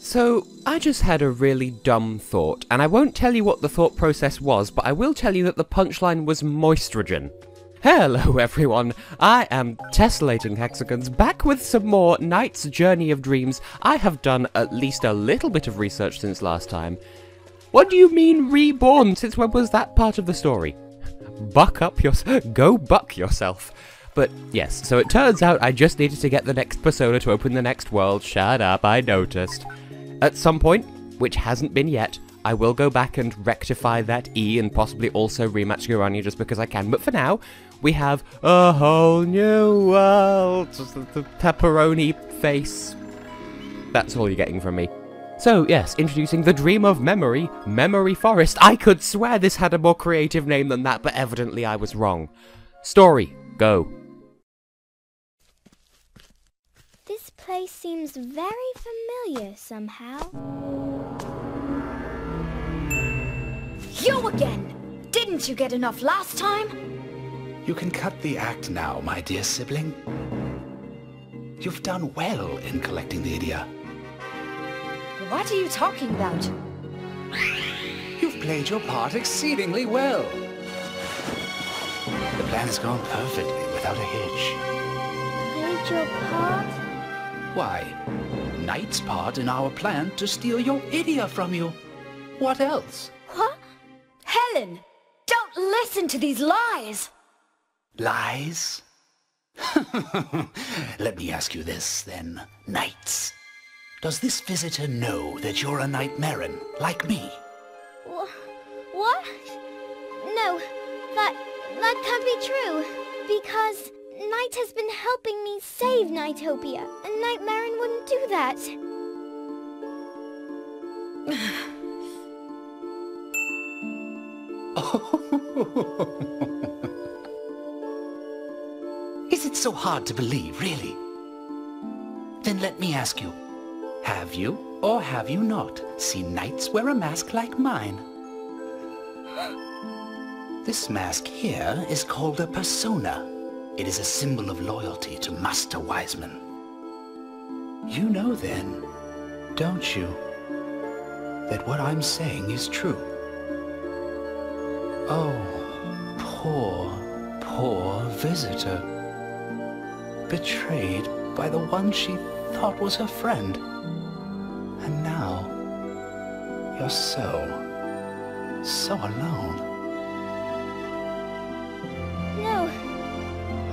So, I just had a really dumb thought, and I won't tell you what the thought process was, but I will tell you that the punchline was moistrogen. Hello everyone, I am Tessellating Hexagons, back with some more Knight's Journey of Dreams. I have done at least a little bit of research since last time. What do you mean reborn? Since when was that part of the story? Go buck yourself. But yes, so it turns out I just needed to get the next persona to open the next world. Shut up, I noticed. At some point, which hasn't been yet, I will go back and rectify that E and possibly also rematch Urania just because I can. But for now, we have a whole new world. The pepperoni face. That's all you're getting from me. So yes, introducing the Dream of Memory, Memory Forest. I could swear this had a more creative name than that, but evidently I was wrong. Story, go. This place seems very familiar somehow. You again! Didn't you get enough last time? You can cut the act now, my dear sibling. You've done well in collecting the idea. What are you talking about? You've played your part exceedingly well. The plan has gone perfectly without a hitch. Played your part? Why, Knight's part in our plan to steal your idea from you. What else? What? Helen! Don't listen to these lies! Lies? Let me ask you this, then. Knights, does this visitor know that you're a Nightmarin, like me? What? No, that can't be true. Because Night has been helping me save Nightopia, and Nightmarin wouldn't do that. Is it so hard to believe, really? Then let me ask you, have you or have you not seen knights wear a mask like mine? This mask here is called a persona. It is a symbol of loyalty to Master Wiseman. You know then, don't you, that what I'm saying is true? Oh, poor visitor. Betrayed by the one she thought was her friend. And now, you're so alone.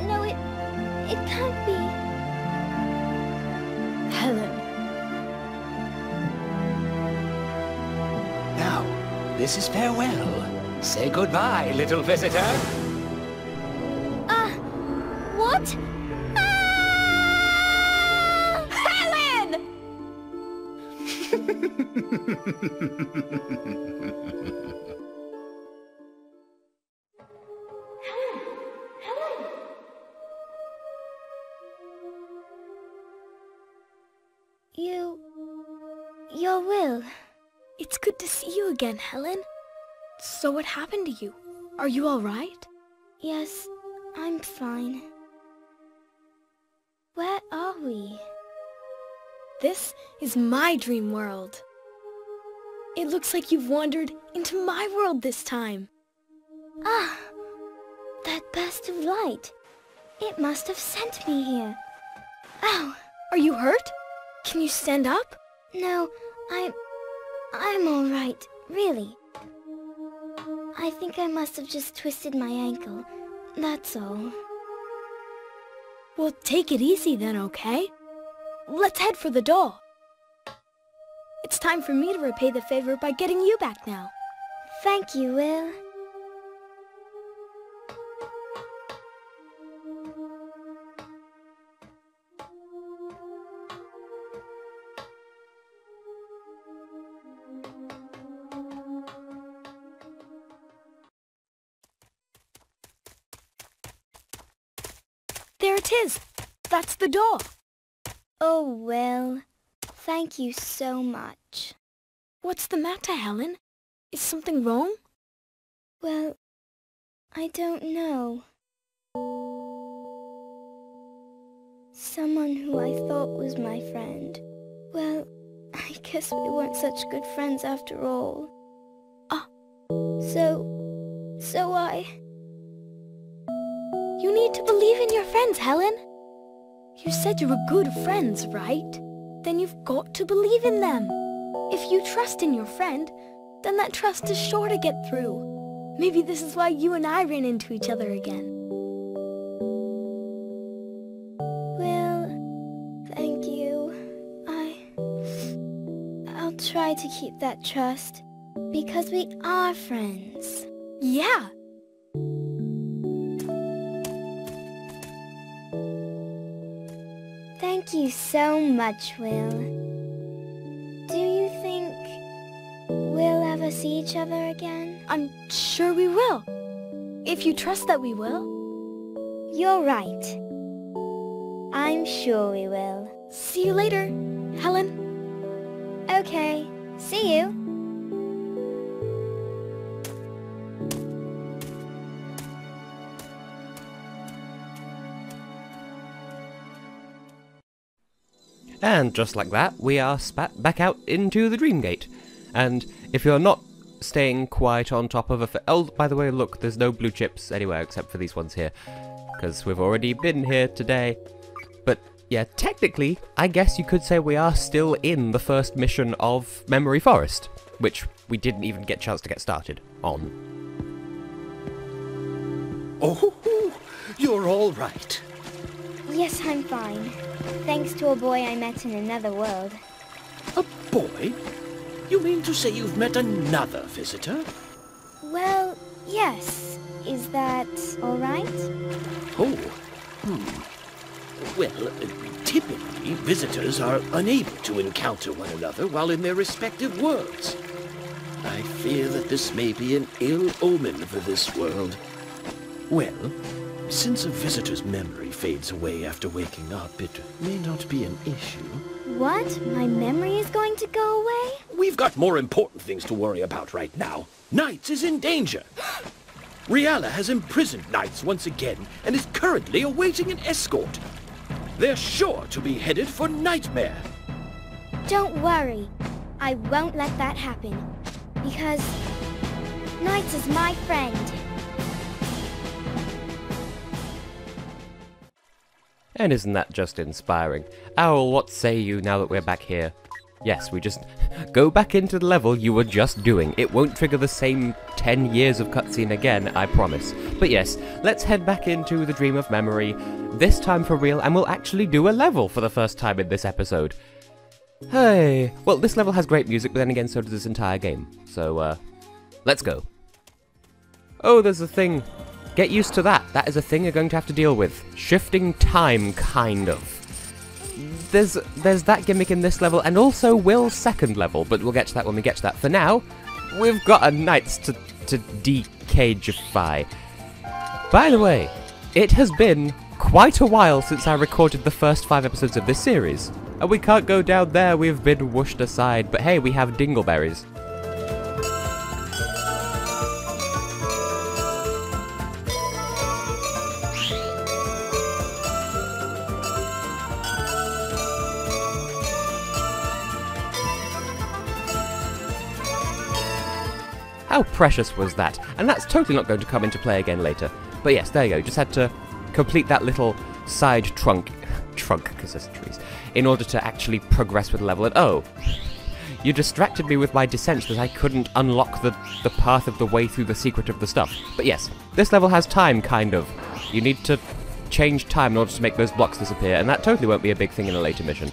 No, it can't be. Helen. Now, this is farewell. Say goodbye, little visitor. What? Helen! Your will. It's good to see you again, Helen. So what happened to you? Are you all right? Yes, I'm fine. Where are we? This is my dream world. It looks like you've wandered into my world this time. Ah, that burst of light. It must have sent me here. Ow! Are you hurt? Can you stand up? No, I'm all right, really. I think I must have just twisted my ankle. That's all. Well, take it easy then, okay? Let's head for the doll. It's time for me to repay the favor by getting you back now. Thank you, Will. There it is. That's the door. Oh, Will. Thank you so much. What's the matter, Helen? Is something wrong? Well, I don't know. Someone who I thought was my friend. Well, I guess we weren't such good friends after all. So I... You need to believe in your friends, Helen. You said you were good friends, right? Then you've got to believe in them. If you trust in your friend, then that trust is sure to get through. Maybe this is why you and I ran into each other again. Well, thank you. I'll try to keep that trust, because we are friends. Yeah. Thank you so much, Will. Do you think we'll ever see each other again? I'm sure we will. If you trust that we will. You're right. I'm sure we will. See you later, Helen. Okay, see you. And just like that, we are spat back out into the Dreamgate. And if you're not staying quite on top of oh, by the way, look, there's no blue chips anywhere except for these ones here, because we've already been here today. But yeah, technically, I guess you could say we are still in the first mission of Memory Forest, which we didn't even get a chance to get started on. Oh, you're all right. Yes, I'm fine. Thanks to a boy I met in another world. A boy? You mean to say you've met another visitor? Well, yes. Is that all right? Oh, Well, typically, visitors are unable to encounter one another while in their respective worlds. I fear that this may be an ill omen for this world. Well, since a visitor's memory fades away after waking up, it may not be an issue. What? My memory is going to go away? We've got more important things to worry about right now. NiGHTS is in danger. Reala has imprisoned NiGHTS once again and is currently awaiting an escort. They're sure to be headed for Nightmare. Don't worry. I won't let that happen. Because NiGHTS is my friend. And isn't that just inspiring? Owl, what say you now that we're back here? Yes, we just go back into the level you were just doing. It won't trigger the same 10 years of cutscene again, I promise. But yes, let's head back into the Dream of Memory, this time for real, and we'll actually do a level for the first time in this episode. Hey, well, this level has great music, but then again, so does this entire game. So, let's go. Oh, there's a thing. Get used to that. That is a thing you're going to have to deal with. Shifting time, kind of. There's that gimmick in this level, and also Will's second level, but we'll get to that when we get to that. For now, we've got a NiGHTS to decagify. By the way, it has been quite a while since I recorded the first 5 episodes of this series. And we can't go down there, we've been whooshed aside, but hey, we have dingleberries. How precious was that? And that's totally not going to come into play again later. But yes, there you go. Just had to complete that little side trunk, because there's trees, in order to actually progress with the level. And oh, you distracted me with my descent that I couldn't unlock the path of the way through the secret of the stuff. But yes, this level has time, kind of. You need to change time in order to make those blocks disappear, and that totally won't be a big thing in a later mission.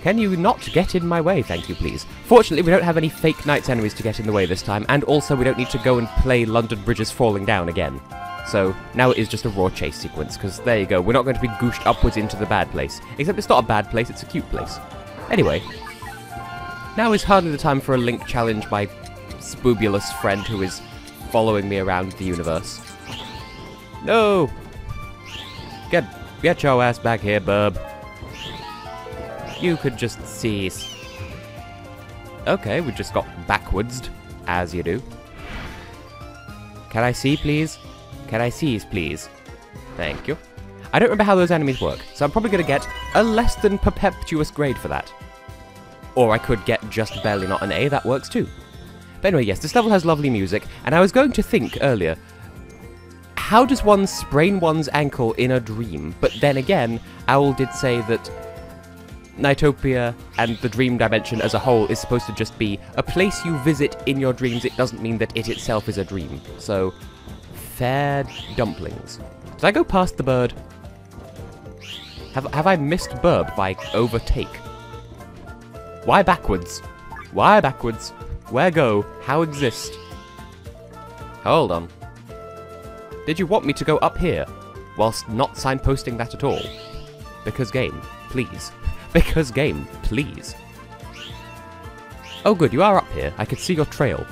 Can you not get in my way, thank you, please? Fortunately, we don't have any fake NiGHTS enemies to get in the way this time, and also we don't need to go and play London Bridges Falling Down again. So, now it is just a raw chase sequence, because there you go, we're not going to be gooshed upwards into the bad place. Except it's not a bad place, it's a cute place. Anyway, now is hardly the time for a Link challenge, my spoobulous friend who is following me around the universe. No! Get your ass back here, bub. You could just cease. Okay, we just got backwards, as you do. Can I see, please? Can I seize, please? Thank you. I don't remember how those enemies work, so I'm probably going to get a less than perpetuous grade for that. Or I could get just barely not an A, that works too. But anyway, yes, this level has lovely music, and I was going to think earlier, how does one sprain one's ankle in a dream? But then again, Owl did say that Nightopia and the dream dimension as a whole is supposed to just be a place you visit in your dreams. It doesn't mean that it itself is a dream. So, fair dumplings. Did I go past the bird? Have I missed Burb by overtake? Why backwards? Why backwards? Where go? How exist? Hold on. Did you want me to go up here, whilst not signposting that at all? Because game, please. Because game, please. Oh good, you are up here. I could see your trail.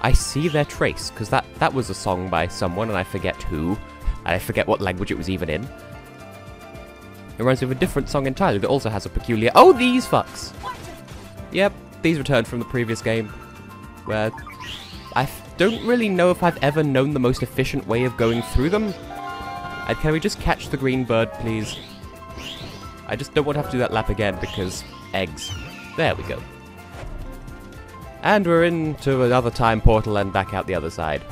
I see their trace, because that was a song by someone, and I forget who. I forget what language it was even in. It reminds me of a different song entirely that also has a peculiar... Oh, these fucks! Yep, these returned from the previous game, where I don't really know if I've ever known the most efficient way of going through them. Can we just catch the green bird, please? I just don't want to have to do that lap again, because eggs. There we go. And we're into another time portal and back out the other side.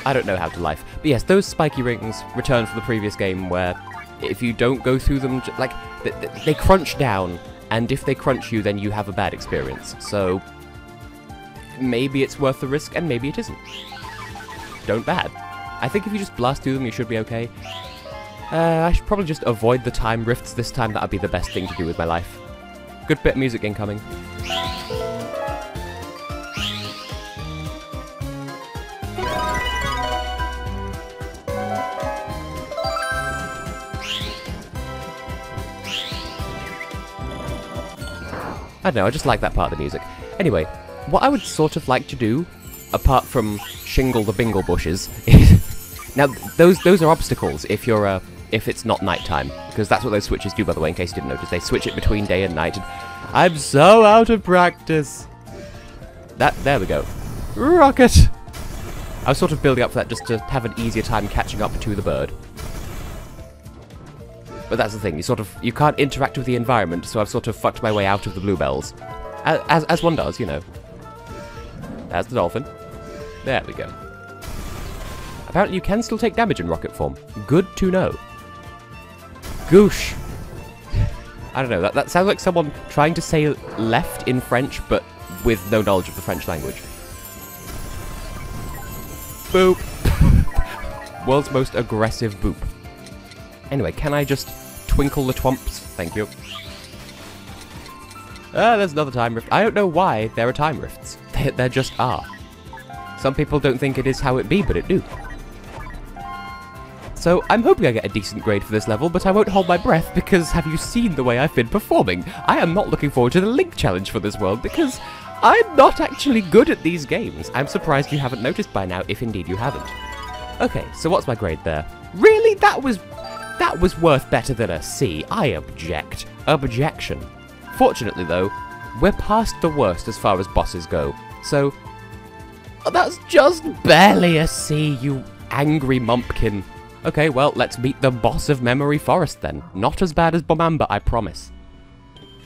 I don't know how to life. But yes, those spiky rings return from the previous game where if you don't go through them, like, they crunch down, and if they crunch you, then you have a bad experience. So, maybe it's worth the risk, and maybe it isn't. Don't bad. I think if you just blast through them, you should be okay. I should probably just avoid the time rifts this time. That would be the best thing to do with my life. Good bit of music incoming. I don't know, I just like that part of the music. Anyway, what I would sort of like to do, apart from shingle the bingle bushes, is... Now, those are obstacles if you're, if it's not nighttime, because that's what those switches do, by the way, in case you didn't notice. They switch it between day and night, and I'm so out of practice! There we go. Rocket! I was sort of building up for that just to have an easier time catching up to the bird. But that's the thing, you can't interact with the environment, so I've sort of fucked my way out of the bluebells. As one does, you know. There's the dolphin. There we go. Apparently you can still take damage in rocket form. Good to know. Goosh. I don't know, that sounds like someone trying to say left in French, but with no knowledge of the French language. Boop. World's most aggressive boop. Anyway, can I just twinkle the twumps? Thank you. There's another time rift. I don't know why there are time rifts. There just are. Some people don't think it is how it be, but it do. So, I'm hoping I get a decent grade for this level, but I won't hold my breath, because have you seen the way I've been performing? I am not looking forward to the Link Challenge for this world, because I'm not actually good at these games. I'm surprised you haven't noticed by now, if indeed you haven't. Okay, so what's my grade there? Really? That was worth better than a C. I object. Objection. Fortunately, though, we're past the worst as far as bosses go. So, that's just barely a C, you angry mumpkin. Okay, well, let's meet the boss of Memory Forest then. Not as bad as Bomamba, I promise.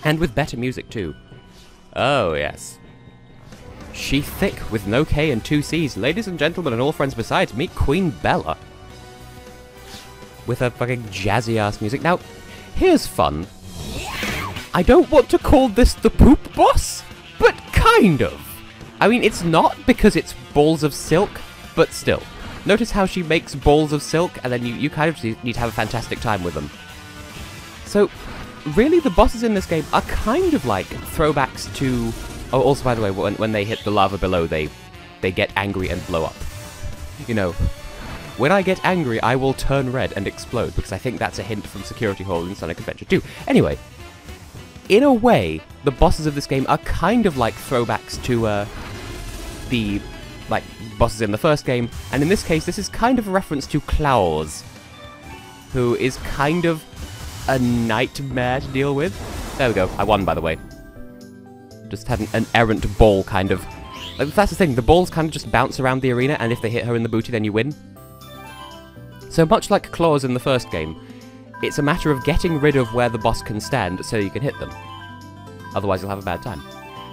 And with better music, too. Oh, yes. She thick, with no K and 2 Cs. Ladies and gentlemen, and all friends besides, meet Queen Bella. With her fucking jazzy-ass music. Now, here's fun. I don't want to call this the poop boss, but kind of. I mean, it's not because it's balls of silk, but still. Notice how she makes balls of silk, and then you kind of need to have a fantastic time with them. So, really, the bosses in this game are kind of like throwbacks to... Oh, also, by the way, when they hit the lava below, they get angry and blow up. You know, when I get angry, I will turn red and explode, because I think that's a hint from Security Hall in Sonic Adventure 2. Anyway, in a way, the bosses of this game are kind of like throwbacks to the like bosses in the first game, and in this case, this is kind of a reference to Klaus, who is kind of a nightmare to deal with. There we go. I won, by the way. Just had an errant ball, kind of. Like, that's the thing. The balls kind of just bounce around the arena, and if they hit her in the booty, then you win. So much like Klaus in the first game, it's a matter of getting rid of where the boss can stand so you can hit them. Otherwise you'll have a bad time.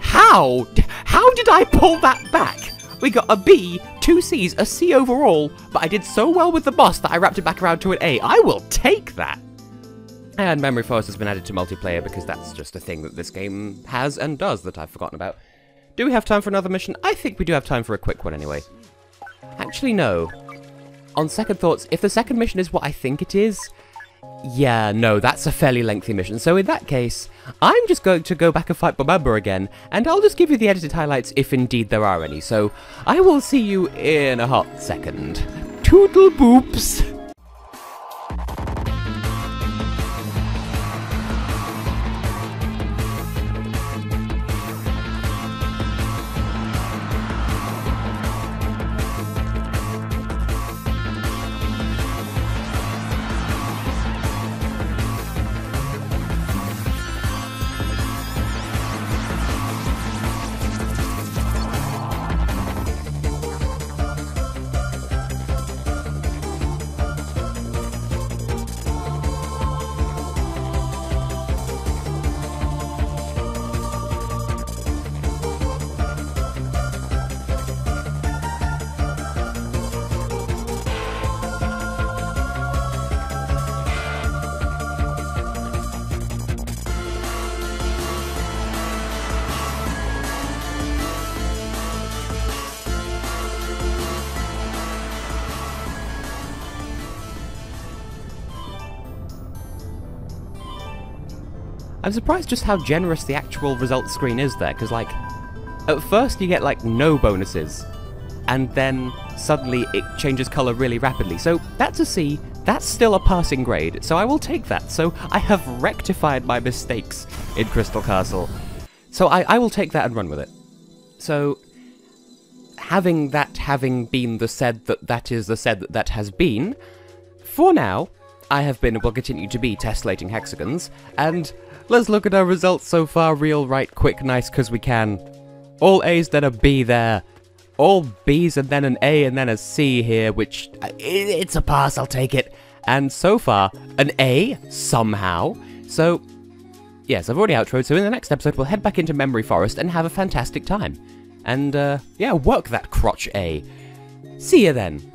How? How did I pull that back? We got a B, 2 C's, a C overall, but I did so well with the boss that I wrapped it back around to an A. I will take that! And Memory Forest has been added to multiplayer because that's just a thing that this game has and does that I've forgotten about. Do we have time for another mission? I think we do have time for a quick one anyway. Actually, no. On second thoughts, if the second mission is what I think it is, yeah, no, that's a fairly lengthy mission. So in that case, I'm just going to go back and fight Bobemba again, and I'll just give you the edited highlights if indeed there are any. So I will see you in a hot second. Toodle boops! I'm surprised just how generous the actual results screen is there, because, like, at first you get, like, no bonuses, and then suddenly it changes colour really rapidly. So that's a C, that's still a passing grade, so I will take that. So I have rectified my mistakes in Crystal Castle. So I will take that and run with it. So, having been the said that is the said that has been, for now, I have been and will continue to be Tessellating Hexagons, and let's look at our results so far real right quick nice because we can. All A's then a B there. All B's and then an A and then a C here, which, it's a pass, I'll take it. And so far, an A, somehow. So, yes, I've already outroed, so in the next episode we'll head back into Memory Forest and have a fantastic time. And, yeah, work that crotch A. See you then.